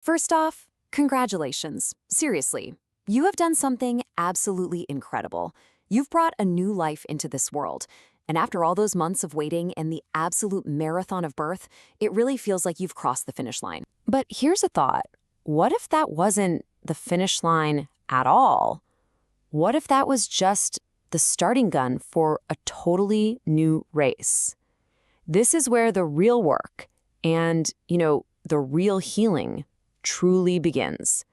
First off, congratulations. Seriously, you have done something absolutely incredible. You've brought a new life into this world. And after all those months of waiting and the absolute marathon of birth, it really feels like you've crossed the finish line. But here's a thought. What if that wasn't the finish line at all? What if that was just the starting gun for a totally new race? This is where the real work and, the real healing truly begins.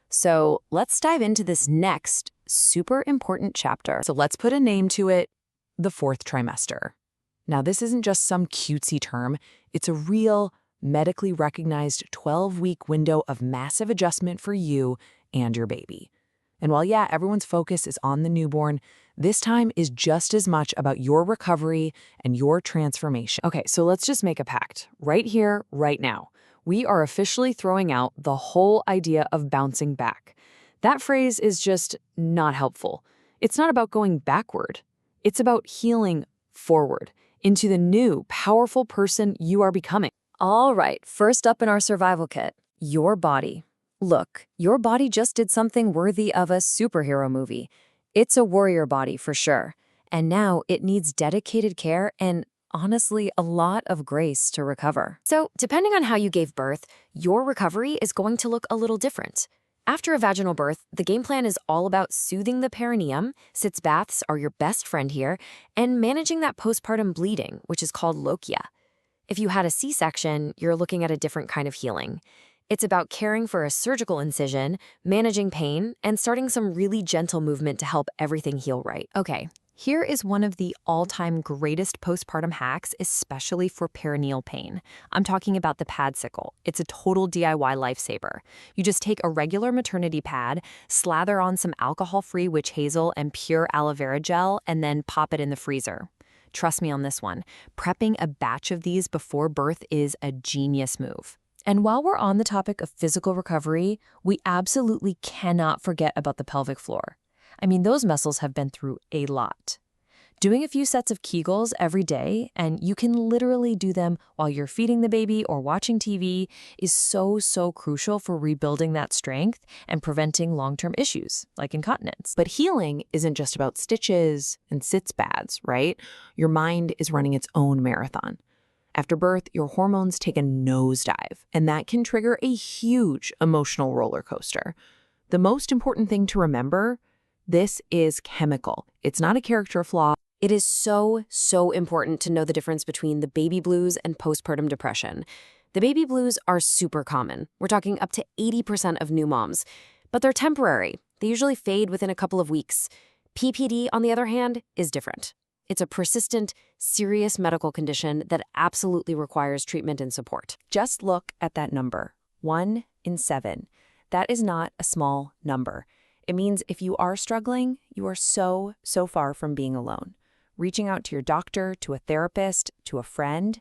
So let's dive into this next super important chapter. So let's put a name to it, the fourth trimester. Now, this isn't just some cutesy term. It's a real, medically recognized 12-week window of massive adjustment for you and your baby. And while, everyone's focus is on the newborn, this time is just as much about your recovery and your transformation. Okay, so let's just make a pact. Right here, right now. We are officially throwing out the whole idea of bouncing back. That phrase is just not helpful. It's not about going backward. It's about healing forward into the new, powerful person you are becoming. All right, first up in our survival kit, your body. Look, your body just did something worthy of a superhero movie. It's a warrior body for sure. And now it needs dedicated care and honestly, a lot of grace to recover. So, depending on how you gave birth, your recovery is going to look a little different. After a vaginal birth, the game plan is all about soothing the perineum, sitz baths are your best friend here, and managing that postpartum bleeding, which is called lochia. If you had a C-section, you're looking at a different kind of healing. It's about caring for a surgical incision, managing pain, and starting some really gentle movement to help everything heal right. Okay. Here is one of the all-time greatest postpartum hacks, especially for perineal pain. I'm talking about the pad sickle. It's a total DIY lifesaver. You just take a regular maternity pad, slather on some alcohol-free witch hazel and pure aloe vera gel, and then pop it in the freezer. Trust me on this one. Prepping a batch of these before birth is a genius move. And while we're on the topic of physical recovery, we absolutely cannot forget about the pelvic floor. I mean, those muscles have been through a lot. Doing a few sets of Kegels every day, and you can literally do them while you're feeding the baby or watching TV, is so crucial for rebuilding that strength and preventing long-term issues like incontinence. But healing isn't just about stitches and sitz baths, right? Your mind is running its own marathon. After birth, your hormones take a nosedive, and that can trigger a huge emotional roller coaster. The most important thing to remember, this is chemical. It's not a character flaw. It is so important to know the difference between the baby blues and postpartum depression. The baby blues are super common. We're talking up to 80% of new moms. But they're temporary. They usually fade within a couple of weeks. PPD, on the other hand, is different. It's a persistent, serious medical condition that absolutely requires treatment and support. Just look at that number, 1 in 7. That is not a small number. It means if you are struggling, you are so far from being alone. Reaching out to your doctor, to a therapist, to a friend,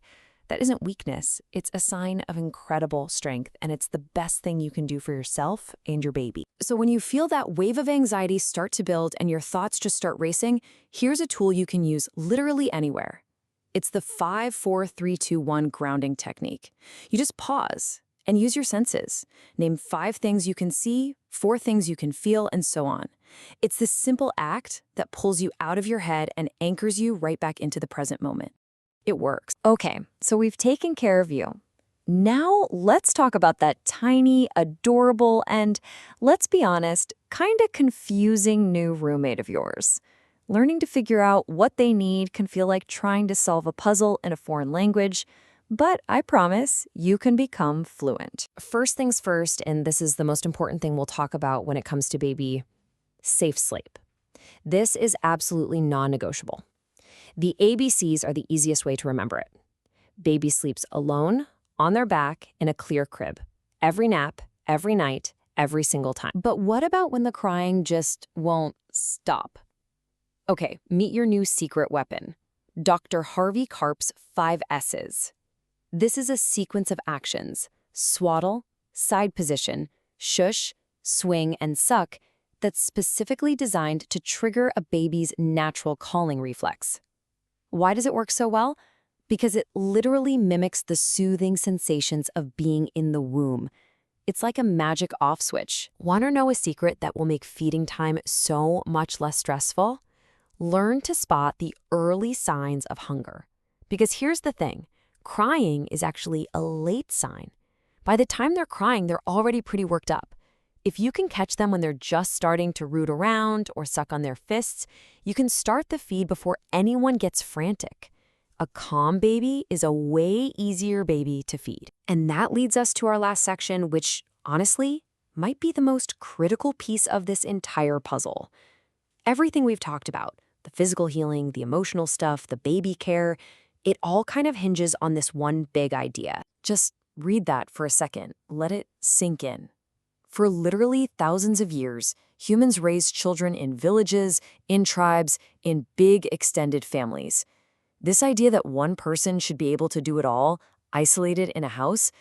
that isn't weakness. It's a sign of incredible strength, and it's the best thing you can do for yourself and your baby. So when you feel that wave of anxiety start to build and your thoughts just start racing, here's a tool you can use literally anywhere. It's the 5-4-3-2-1 grounding technique. You just pause and use your senses. Name 5 things you can see, 4 things you can feel, and so on. It's this simple act that pulls you out of your head and anchors you right back into the present moment. It works. Okay, so we've taken care of you. Now let's talk about that tiny, adorable, and, let's be honest, kinda confusing new roommate of yours. Learning to figure out what they need can feel like trying to solve a puzzle in a foreign language, but I promise you can become fluent. First things first, and this is the most important thing we'll talk about when it comes to baby, safe sleep. This is absolutely non-negotiable. The ABCs are the easiest way to remember it. Baby sleeps alone, on their back, in a clear crib. Every nap, every night, every single time. But what about when the crying just won't stop? Okay, meet your new secret weapon. Dr. Harvey Karp's 5 S's. This is a sequence of actions: swaddle, side position, shush, swing, and suck that's specifically designed to trigger a baby's natural calling reflex. Why does it work so well? Because it literally mimics the soothing sensations of being in the womb. It's like a magic off switch. Want to know a secret that will make feeding time so much less stressful? Learn to spot the early signs of hunger. Because here's the thing, crying is actually a late sign. By the time they're crying, they're already pretty worked up. If you can catch them when they're just starting to root around or suck on their fists, you can start the feed before anyone gets frantic. A calm baby is a way easier baby to feed. And that leads us to our last section, which, honestly, might be the most critical piece of this entire puzzle. Everything we've talked about, the physical healing, the emotional stuff, the baby care, it all kind of hinges on this one big idea. Just read that for a second. Let it sink in. For literally thousands of years, humans raised children in villages, in tribes, in big extended families. This idea that one person should be able to do it all, isolated in a house,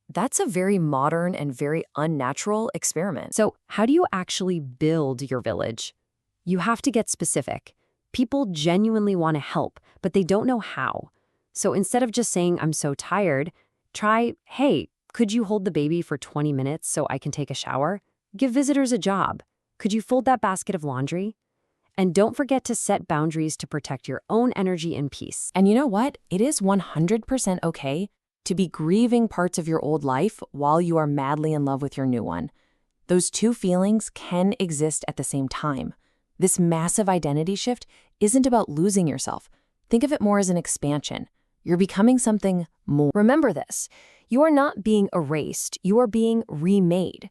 that's a very modern and very unnatural experiment. So how do you actually build your village? You have to get specific. People genuinely want to help, but they don't know how. So instead of just saying, I'm so tired, try, hey, could you hold the baby for 20 minutes so I can take a shower? Give visitors a job. Could you fold that basket of laundry? And don't forget to set boundaries to protect your own energy and peace. And you know what? It is 100% okay to be grieving parts of your old life while you are madly in love with your new one. Those two feelings can exist at the same time. This massive identity shift isn't about losing yourself. Think of it more as an expansion. You're becoming something more. Remember this. You are not being erased. You are being remade.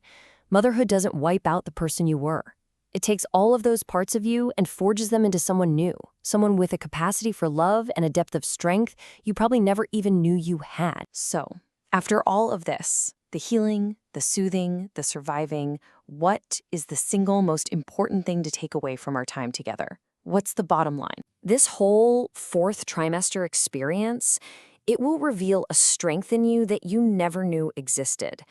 Motherhood doesn't wipe out the person you were. It takes all of those parts of you and forges them into someone new, someone with a capacity for love and a depth of strength you probably never even knew you had. So, after all of this, the healing, the soothing, the surviving, what is the single most important thing to take away from our time together? What's the bottom line? This whole fourth trimester experience, it will reveal a strength in you that you never knew existed.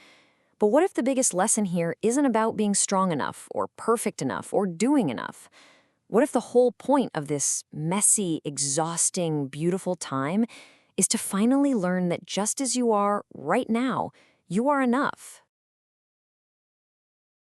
But what if the biggest lesson here isn't about being strong enough or perfect enough or doing enough? What if the whole point of this messy, exhausting, beautiful time is to finally learn that just as you are right now, you are enough?